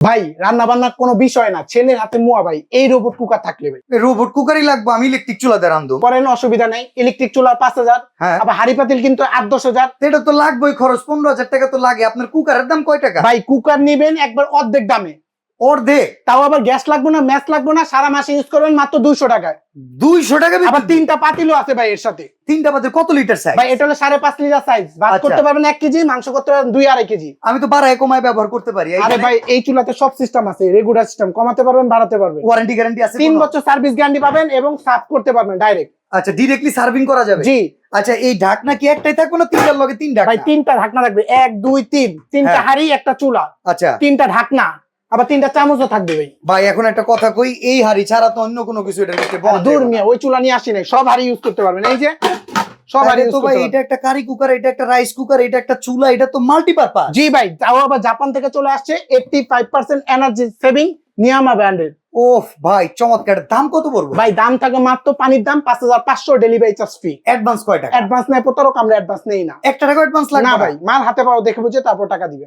ভাই রান্না বান্নার কোনো বিষয় না, ছেলের হাতে মুয়া ভাই। এই রোবট কুকার থাকলে ভাই রোবট কুকারই লাগবে, আমি ইলেকট্রিক চুলাতে রান্ধবো। করেন অসুবিধা নেই, ইলেকট্রিক চুলা 5,000, হ্যাঁ আবার হাড়ি পাতিল কিন্তু 8-10,000। এটা তো লাগবেই, খরচ 15,000 টাকা তো লাগে। আপনার কুকারের দাম কয় টাকা? ভাই কুকার নিবেন একবার অর্ধেক দামে, অর্ধেক, তাও আবার গ্যাস লাগবে না, ম্যাচ লাগবে না, সারা মাসে ইউজ করবেন মাত্র 200 টাকায়। 200 টাকা? আবার 3টা পাতিলও আছে ভাই এর সাথে। 3টা বাদে কত লিটার সাইজ? ভাই এটা হলো 5.5 লিটার সাইজ। ভাত আচ্ছা। করতে পারবেন 1 কেজি, মাংস করতে পারবেন 2-2.5 কেজি। আমি তো বাড়ায় কমায় ব্যবহার করতে পারি। আরে ভাই এই চুলাতে সব সিস্টেম আছে, রেগুলার সিস্টেম, কমাতে পারবেন বাড়াতে পারবেন। ওয়ারেন্টি গ্যারান্টি আছে? 3 বছর সার্ভিস গ্যারান্টি পাবেন এবং সার্ভ করতে পারবেন ডাইরেক্ট। আচ্ছা, ডাইরেক্টলি সার্ভিং করা যাবে? জি আচ্ছা, এই ঢাকনা কি একটাই থাকবে না তিনটার লগে 3 ভাই, ঢাকনা? 3টা ঢাকনা থাকবে, 1 2 3, 3টা হ্যাঁ। হাঁড়ি একটা চুলা, আচ্ছা 3টা ঢাকনা, আবার 3টা চামচও থাকবে ভাই। ভাই, এখন একটা কথা কই, এই হাড়ি ছাড়া তো অন্য কোনো কিছু এটার ভিতরে বলা দূর যাবে না। মিয়া, ওই চুলা নিয়ে আসি নাই, সব হাঁড়ি ইউজ করতে পারবেন। এই যে সব হাঁড়ি তাহলে ইউজ তো ভাই, করতে এটা পারবেন। একটা কারি কুকার, এটা একটা রাইস কুকার, এটা একটা চুলা, এটা তো মাল্টিপারপাস। জি ভাই, তাও আবার জাপান থেকে চলে আসছে, 85% এনার্জি সেভিং, নিয়ামা ব্র্যান্ডের। ওফ ভাই, চমৎকার। দাম কত পড়বে? ভাই দাম থাকে মাত্র পানির দাম 5,500, ডেলিভারি চার্জ ফ্রি। অ্যাডভান্স কয় টাকা? অ্যাডভান্স নেয় প্রতারক, আমরা অ্যাডভান্স নেই না। 1 টাকা অ্যাডভান্স লাগবে না না? ভাই, মাল হাতে পাওয়া দেখে বুঝে তারপর টাকা দিবেন।